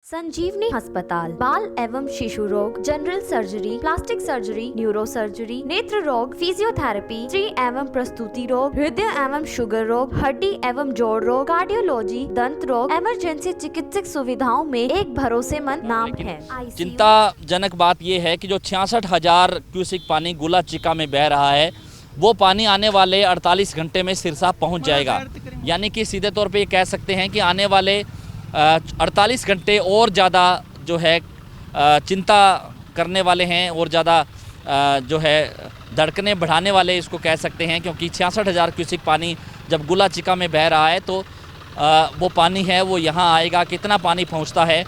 संजीवनी अस्पताल बाल एवं शिशु रोग, general surgery, plastic surgery, neuro surgery, नेत्र रोग, फिजियोथेरेपी, स्त्री एवं प्रसूति रोग, हृदय एवं शुगर रोग, हड्डी एवं जोड़ रोग, कार्डियोलॉजी, दंत रोग, इमरजेंसी चिकित्सक सुविधाओं में एक भरोसेमंद नाम है। चिंताजनक बात यह है कि जो 66,000 क्यूसेक पानी गुला चिका में बह रहा है, वो पानी आने वाले 48 घंटे में सिरसा पहुंच जाएगा। यानी कि सीधे तौर पे ये कह सकते हैं कि आने वाले 48 घंटे और ज़्यादा जो है चिंता करने वाले हैं और ज़्यादा जो है धड़कनें बढ़ाने वाले इसको कह सकते हैं, क्योंकि 66,000 क्यूसेक पानी जब गुला चिका में बह रहा है तो वो पानी है वो यहाँ आएगा। कितना पानी पहुँचता है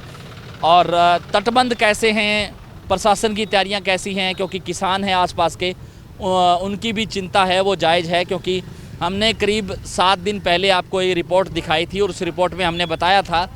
और तटबंध कैसे हैं, प्रशासन की तैयारियाँ कैसी हैं, क्योंकि किसान हैं आसपास के, उनकी भी चिंता है वो जायज़ है। क्योंकि हमने करीब 7 दिन पहले आपको ये रिपोर्ट दिखाई थी और उस रिपोर्ट में हमने बताया था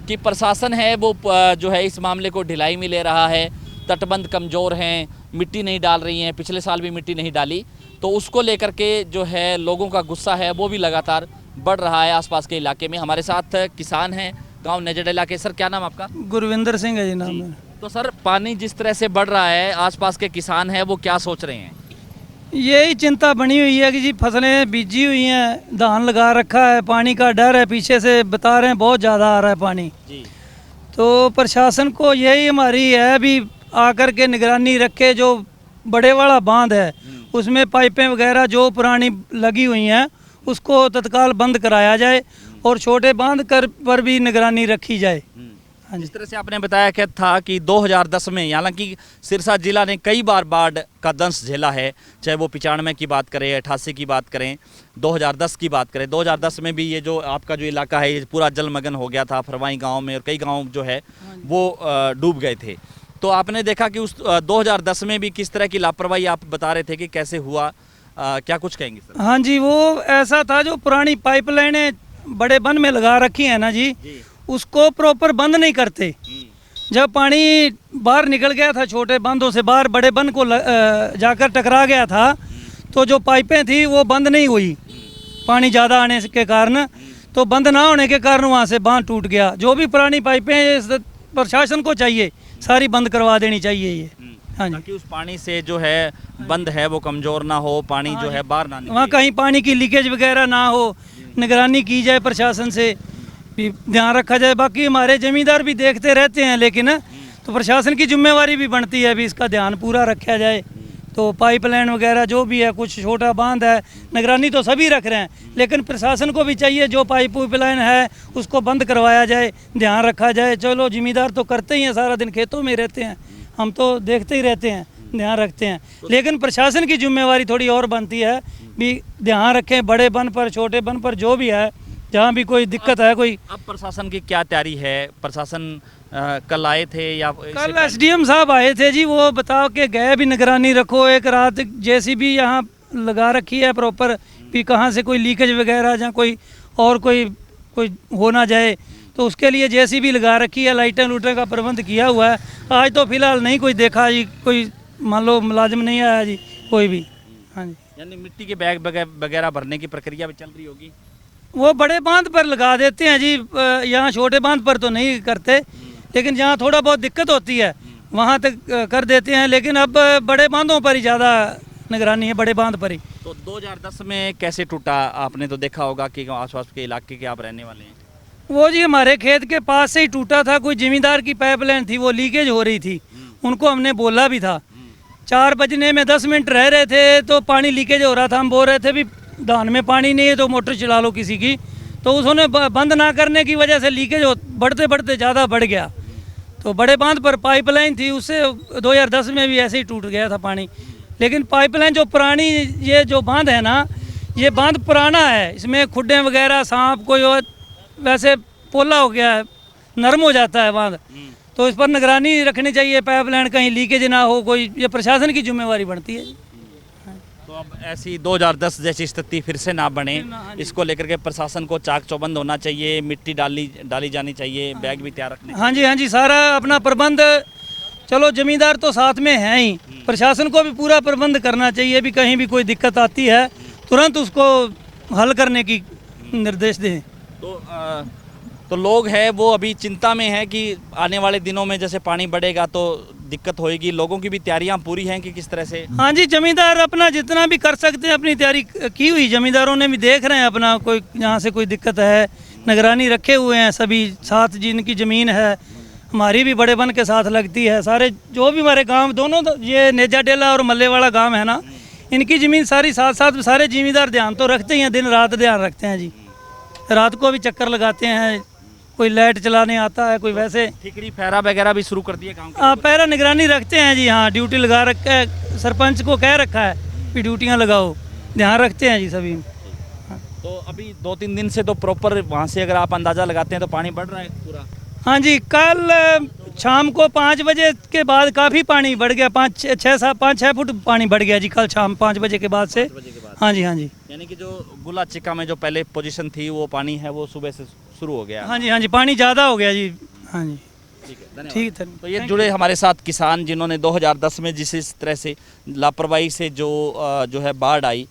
कि प्रशासन है वो जो है इस मामले को ढिलाई में ले रहा है। तटबंध कमज़ोर हैं, मिट्टी नहीं डाल रही हैं, पिछले साल भी मिट्टी नहीं डाली, तो उसको लेकर के जो है लोगों का गुस्सा है वो भी लगातार बढ़ रहा है आसपास के इलाके में। हमारे साथ किसान हैं गाँव नजरडेला के। सर क्या नाम आपका? गुरविंदर सिंह है जी नाम है। तो सर पानी जिस तरह से बढ़ रहा है, आसपास के किसान हैं वो क्या सोच रहे हैं? यही चिंता बनी हुई है कि जी फसलें बीजी हुई हैं, धान लगा रखा है, पानी का डर है, पीछे से बता रहे हैं बहुत ज़्यादा आ रहा है पानी जी। तो प्रशासन को यही हमारी है अभी आकर के निगरानी रखे। जो बड़े वाला बांध है उसमें पाइपें वगैरह जो पुरानी लगी हुई हैं उसको तत्काल बंद कराया जाए और छोटे बांध पर भी निगरानी रखी जाए। जिस तरह से आपने बताया कि था कि 2010 में, हालांकि सिरसा जिला ने कई बार बाढ़ का दंश झेला है, चाहे वो 95 की बात करें, 88 की बात करें, 2010 की बात करें। 2010 में भी ये जो आपका जो इलाका है ये पूरा जलमग्न हो गया था, फरवाई गांव में, और कई गांव जो है वो डूब गए थे। तो आपने देखा कि उस 2010 में भी किस तरह की लापरवाही आप बता रहे थे कि कैसे हुआ, क्या कुछ कहेंगे सर? हाँ जी, वो ऐसा था जो पुरानी पाइपलाइनें बड़े बन में लगा रखी हैं ना जी, उसको प्रॉपर बंद नहीं करते। जब पानी बाहर निकल गया था छोटे बांधों से बाहर, बड़े बंद को जाकर टकरा गया था, तो जो पाइपें थी वो बंद नहीं हुई पानी ज़्यादा आने के कारण। तो बंद ना होने के कारण वहाँ से बांध टूट गया। जो भी पुरानी पाइपें प्रशासन को चाहिए सारी बंद करवा देनी चाहिए ये। हाँ जी, ताकि उस पानी से जो है बंद है वो कमज़ोर ना हो, पानी जो है बाहर ना निकले, वहाँ कहीं पानी की लीकेज वगैरह ना हो, निगरानी की जाए, प्रशासन से भी ध्यान रखा जाए। बाकी हमारे जमींदार भी देखते रहते हैं, लेकिन तो प्रशासन की जिम्मेवारी भी बनती है भी इसका ध्यान पूरा रखा जाए। तो पाइपलाइन वगैरह जो भी है, कुछ छोटा बांध है, निगरानी तो सभी रख रहे हैं, लेकिन प्रशासन को भी चाहिए जो पाइपलाइन है उसको बंद करवाया जाए, ध्यान रखा जाए। चलो जिम्मेदार तो करते ही हैं, सारा दिन खेतों में रहते हैं, हम तो देखते ही रहते हैं, ध्यान रखते हैं, लेकिन प्रशासन की जिम्मेवारी थोड़ी और बनती है भी ध्यान रखें बड़े बन पर, छोटे बन पर, जो भी है, जहाँ भी कोई दिक्कत है कोई। अब प्रशासन की क्या तैयारी है? प्रशासन कल आए थे या कल एसडीएम साहब आए थे जी, वो बताओ के गए भी निगरानी रखो। एक रात जेसीबी यहाँ लगा रखी है प्रॉपर भी, कहाँ से कोई लीकेज वगैरह या कोई और कोई हो ना जाए, तो उसके लिए जेसीबी लगा रखी है, लाइटें लूटें का प्रबंध किया हुआ है। आज तो फिलहाल नहीं कोई देखा जी, कोई मान लो मुलाजिम नहीं आया जी कोई भी। हाँ जी, यानी मिट्टी के बैग वगैरह भरने की प्रक्रिया भी चल रही होगी? वो बड़े बांध पर लगा देते हैं जी, यहाँ छोटे बांध पर तो नहीं करते, लेकिन जहाँ थोड़ा बहुत दिक्कत होती है वहाँ तक कर देते हैं, लेकिन अब बड़े बांधों पर ही ज़्यादा निगरानी है, बड़े बांध पर ही। तो 2010 में कैसे टूटा? आपने तो देखा होगा कि आसपास के इलाके के आप रहने वाले हैं। वो जी हमारे खेत के पास से ही टूटा था। कोई जिम्मेदार की पाइपलाइन थी, वो लीकेज हो रही थी, उनको हमने बोला भी था। 4 बजने में 10 मिनट रह रहे थे तो पानी लीकेज हो रहा था। हम बोल रहे थे भी धान में पानी नहीं है तो मोटर चला लो किसी की, तो उसने बंद ना करने की वजह से लीकेज बढ़ते बढ़ते ज़्यादा बढ़ गया। तो बड़े बांध पर पाइपलाइन थी, उससे 2010 में भी ऐसे ही टूट गया था पानी। लेकिन पाइपलाइन जो पुरानी, ये जो बांध है ना, ये बांध पुराना है, इसमें खुड्डे वगैरह, सांप कोई और वैसे पोला हो गया है, नरम हो जाता है बांध, तो इस पर निगरानी रखनी चाहिए, पाइपलाइन कहीं लीकेज ना हो कोई, ये प्रशासन की जिम्मेवारी बनती है। तो अब ऐसी 2010 जैसी स्थिति फिर से ना बने, इसको लेकर के प्रशासन को चाक चौबंद होना चाहिए, मिट्टी डाली जानी चाहिए, बैग भी तैयार रखने। हाँ जी, सारा अपना प्रबंध, चलो जमींदार तो साथ में हैं ही, प्रशासन को भी पूरा प्रबंध करना चाहिए भी कहीं भी कोई दिक्कत आती है तुरंत उसको हल करने की निर्देश दें। तो तो लोग हैं वो अभी चिंता में हैं कि आने वाले दिनों में जैसे पानी बढ़ेगा तो दिक्कत होएगी। लोगों की भी तैयारियां पूरी हैं कि किस तरह से? हाँ जी, जमींदार अपना जितना भी कर सकते हैं अपनी तैयारी की हुई, जमींदारों ने भी देख रहे हैं अपना, कोई यहाँ से कोई दिक्कत है, निगरानी रखे हुए हैं सभी साथ, जिनकी ज़मीन है हमारी भी बड़े बन के साथ लगती है, सारे जो भी हमारे गांव दोनों ये नेजा डेला और मल्ले वाला गांव है ना, इनकी ज़मीन सारी साथ साथ, सारे ज़मींदार ध्यान तो रखते ही हैं, दिन रात ध्यान रखते हैं जी। रात को भी चक्कर लगाते हैं, कोई लाइट चलाने आता है, कोई वैसे ठिकरी पैरा वगैरह भी शुरू कर दिए गाँव के? हाँ, पैरा निगरानी रखते हैं जी। हाँ, ड्यूटी लगा रखा है, सरपंच को कह रखा है कि ड्यूटियाँ लगाओ, ध्यान रखते हैं जी सभी। तो अभी 2-3 दिन से तो प्रॉपर वहाँ से अगर आप अंदाज़ा लगाते हैं तो पानी बढ़ रहा है पूरा? हाँ जी, कल शाम को 5 बजे के बाद काफ़ी पानी बढ़ गया, 5-6 फुट पानी बढ़ गया जी कल शाम 5 बजे के बाद से। हाँ जी, हाँ जी। यानी कि जो गुला चिका में जो पहले पोजीशन थी वो पानी है वो सुबह से शुरू हो गया? हाँ जी, हाँ जी, पानी ज़्यादा हो गया जी। हाँ जी, ठीक है, धन्यवाद। ठीक है। तो ये जुड़े हमारे साथ किसान जिन्होंने 2010 में जिस तरह से लापरवाही से जो है बाढ़ आई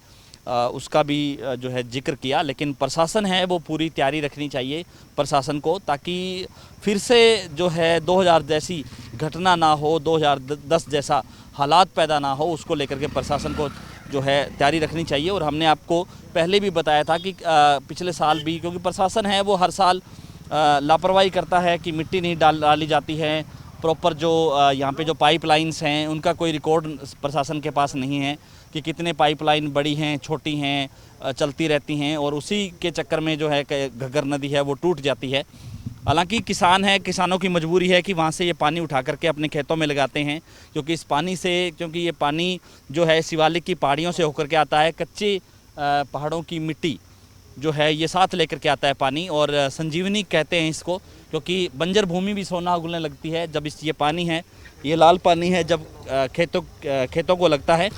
उसका भी जो है जिक्र किया, लेकिन प्रशासन है वो पूरी तैयारी रखनी चाहिए प्रशासन को, ताकि फिर से जो है 2000 जैसी घटना ना हो, 2010 जैसा हालात पैदा ना हो, उसको लेकर के प्रशासन को जो है तैयारी रखनी चाहिए। और हमने आपको पहले भी बताया था कि पिछले साल भी, क्योंकि प्रशासन है वो हर साल लापरवाही करता है कि मिट्टी नहीं डाली जाती है प्रॉपर, जो यहाँ पे जो पाइपलाइंस हैं उनका कोई रिकॉर्ड प्रशासन के पास नहीं है कि कितने पाइपलाइन बड़ी हैं, छोटी हैं, चलती रहती हैं, और उसी के चक्कर में जो है घग्गर नदी है वो टूट जाती है। हालांकि किसान है, किसानों की मजबूरी है कि वहाँ से ये पानी उठा करके अपने खेतों में लगाते हैं, क्योंकि इस पानी से, क्योंकि ये पानी जो है शिवालिक की पहाड़ियों से होकर के आता है, कच्चे पहाड़ों की मिट्टी जो है ये साथ लेकर के आता है पानी, और संजीवनी कहते हैं इसको, क्योंकि बंजर भूमि भी सोना उगलने लगती है जब ये पानी है, ये लाल पानी है जब खेतों को लगता है।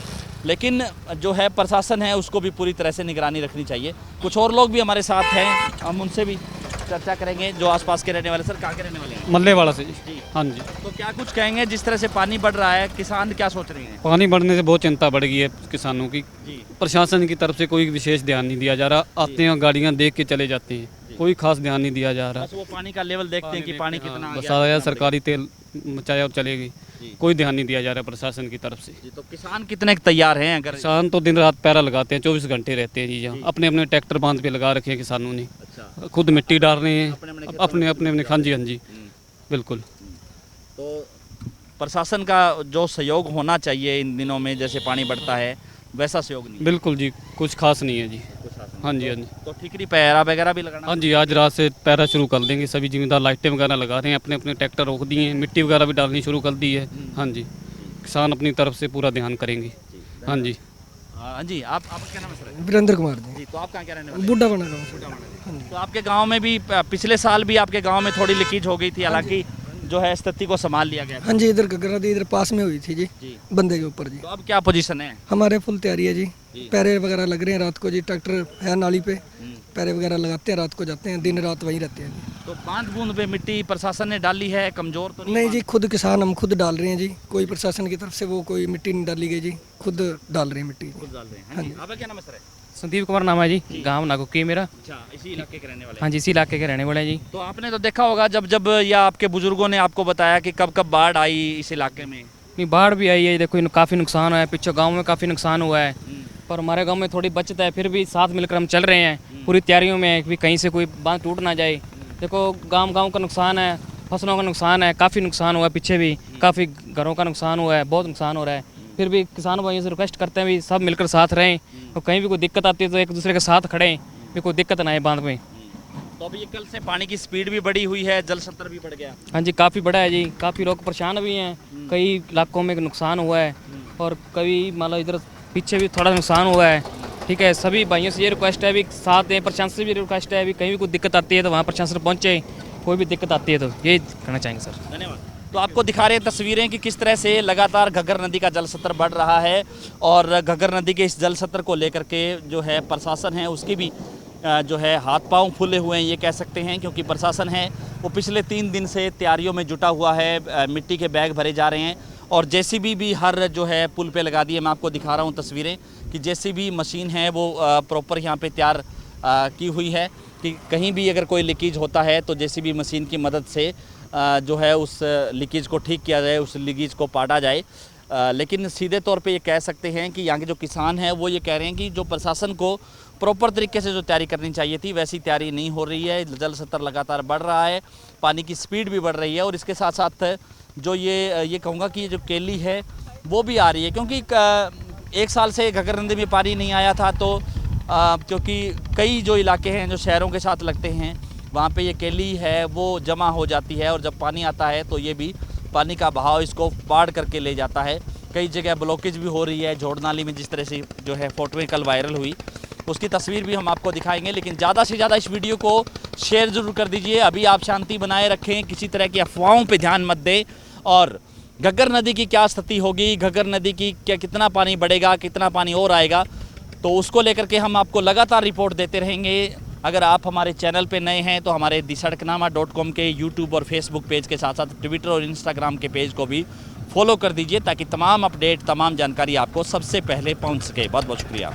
लेकिन जो है प्रशासन है उसको भी पूरी तरह से निगरानी रखनी चाहिए। कुछ और लोग भी हमारे साथ हैं, हम उनसे भी चर्चा करेंगे जो आसपास के रहने वाले। सर, कहाँ के रहने वाले हैं? मल्ले वाला से जी। हाँ जी। तो क्या कुछ कहेंगे, जिस तरह से पानी बढ़ रहा है किसान क्या सोच रहे हैं? पानी बढ़ने से बहुत चिंता बढ़ गई है किसानों की। जी। प्रशासन की तरफ से कोई विशेष ध्यान नहीं दिया जा रहा, आते हैं गाड़ियाँ देख के चले जाते हैं, कोई खास ध्यान नहीं दिया जा रहा। बस वो पानी का लेवल देखते हैं कि पानी कितना आ बस गया, आया सरकारी तेल मचाया और चलेगी, कोई ध्यान नहीं दिया जा रहा प्रशासन की तरफ से। जी। तो किसान कितने तैयार हैं? अगर किसान तो दिन रात पैरा लगाते हैं, 24 घंटे रहते हैं जी यहाँ, अपने अपने ट्रैक्टर बांध पे लगा रखे हैं किसानों ने, अच्छा, खुद मिट्टी डाल रहे हैं अपने अपने। हाँ जी, हाँ जी, बिल्कुल। तो प्रशासन का जो सहयोग होना चाहिए इन दिनों में, जैसे पानी बढ़ता है वैसा सहयोग नहीं? बिल्कुल जी, कुछ खास नहीं है जी। हाँ जी, हाँ जी। तो ठिकरी पैरा वगैरह भी लगाना? हाँ जी, आज रात से पैरा शुरू कर देंगे, सभी जिम्मेदार लाइटें वगैरह लगा रहे हैं, अपने अपने ट्रैक्टर रोक दिए हैं, मिट्टी वगैरह भी डालनी शुरू कर दी है। हाँ जी, किसान अपनी तरफ से पूरा ध्यान करेंगे। हाँ जी। हाँ जी, आपका क्या नाम है सर? वीरेंद्र कुमार जी। तो आप कहाँ क्या रहने वाले? बुड्ढा बना गाँव। तो आपके गांव में भी पिछले साल भी आपके गांव में थोड़ी लीकेज हो गई थी, हालांकि जो है स्थिति को संभाल लिया गया था। हाँ जी, इधर घग्गर नदी इधर पास में हुई थी जी, बंदे के ऊपर जी। तो अब क्या पोजीशन है? हमारे फुल तैयारी है जी, पैरे वगैरह लग रहे हैं रात को जी, ट्रैक्टर है नाली पे, पैरे वगैरह लगाते हैं, रात को जाते हैं, दिन रात वहीं रहते हैं जी। तो बांध बूंद पे मिट्टी प्रशासन ने डाली है, कमजोर तो नहीं जी, खुद किसान हम खुद डाल रहे हैं जी, कोई प्रशासन की तरफ से वो कोई मिट्टी नहीं डाली गई जी, खुद डाल रहे हैं मिट्टी। खुद डाल रहे हैं? हाँ जी। आपका क्या नाम है सर? संदीप कुमार नाम है जी, गांव नागुकी मेरा। अच्छा, इसी इलाके के रहने वाले? हाँ जी, इसी इलाके के रहने वाले हैं जी। तो आपने तो देखा होगा जब या आपके बुजुर्गों ने आपको बताया कि कब कब बाढ़ आई इस इलाके में? नहीं, बाढ़ भी आई है, देखो काफ़ी नुकसान हुआ है, पीछे गांव में काफ़ी नुकसान हुआ है, पर हमारे गांव में थोड़ी बचत है, फिर भी साथ मिलकर हम चल रहे हैं, पूरी तैयारियों में है कि कहीं से कोई बांध टूट ना जाए। देखो गांव का नुकसान है, फसलों का नुकसान है, काफ़ी नुकसान हुआ है, पीछे भी काफ़ी घरों का नुकसान हुआ है, बहुत नुकसान हो रहा है। फिर भी किसानों भाइयों से रिक्वेस्ट करते हैं भी सब मिलकर साथ रहें, और कहीं भी कोई दिक्कत आती है तो एक दूसरे के साथ खड़ें, भी कोई दिक्कत ना आए बांध में। तो अभी ये कल से पानी की स्पीड भी बढ़ी हुई है, जल स्तर भी बढ़ गया? हाँ जी, काफ़ी बड़ा है जी, काफ़ी लोग परेशान भी हैं, कई इलाकों में नुकसान हुआ है, और कभी मान लो इधर पीछे भी थोड़ा नुकसान हुआ है। ठीक है, सभी भाइयों से ये रिक्वेस्ट है भी साथ दें, प्रशासन से भी रिक्वेस्ट है भी कहीं भी कोई दिक्कत आती है तो वहाँ प्रशासन पहुँचे, कोई भी दिक्कत आती है तो ये करना चाहेंगे सर। धन्यवाद। तो आपको दिखा रहे हैं तस्वीरें कि किस तरह से लगातार घग्गर नदी का जल स्तर बढ़ रहा है, और घग्गर नदी के इस जल स्तर को लेकर के जो है प्रशासन है उसकी भी जो है हाथ पांव फूले हुए हैं ये कह सकते हैं, क्योंकि प्रशासन है वो पिछले 3 दिन से तैयारियों में जुटा हुआ है। मिट्टी के बैग भरे जा रहे हैं, और जेसीबी भी हर जो है पुल पे लगा दी है। मैं आपको दिखा रहा हूँ तस्वीरें कि जेसीबी मशीन है वो प्रॉपर यहाँ पे तैयार की हुई है कि कहीं भी अगर कोई लीकेज होता है तो जेसीबी मशीन की मदद से जो है उस लीकेज को ठीक किया जाए, उस लीकेज को पाटा जाए। लेकिन सीधे तौर पे ये कह सकते हैं कि यहाँ के जो किसान हैं वो ये कह रहे हैं कि जो प्रशासन को प्रॉपर तरीके से जो तैयारी करनी चाहिए थी वैसी तैयारी नहीं हो रही है। जल स्तर लगातार बढ़ रहा है, पानी की स्पीड भी बढ़ रही है और इसके साथ साथ जो ये कहूँगा कि जो केली है वो भी आ रही है, क्योंकि एक साल से घग्गर नदी में पानी नहीं आया था। तो क्योंकि कई जो इलाके हैं जो शहरों के साथ लगते हैं वहाँ पे ये केली है वो जमा हो जाती है और जब पानी आता है तो ये भी पानी का बहाव इसको पार करके ले जाता है। कई जगह ब्लॉकेज भी हो रही है। जोड़ नाली में जिस तरह से जो है फोटोएं कल वायरल हुई उसकी तस्वीर भी हम आपको दिखाएंगे। लेकिन ज़्यादा से ज़्यादा इस वीडियो को शेयर ज़रूर कर दीजिए। अभी आप शांति बनाए रखें, किसी तरह की अफवाहों पे ध्यान मत दें। और घग्गर नदी की क्या स्थिति होगी, घग्गर नदी की कितना पानी बढ़ेगा, कितना पानी और आएगा, तो उसको लेकर के हम आपको लगातार रिपोर्ट देते रहेंगे। अगर आप हमारे चैनल पे नए हैं तो हमारे दिसड़कनामा.com के यूट्यूब और फेसबुक पेज के साथ साथ ट्विटर और इंस्टाग्राम के पेज को भी फॉलो कर दीजिए ताकि तमाम अपडेट, तमाम जानकारी आपको सबसे पहले पहुंच सके। बहुत बहुत शुक्रिया।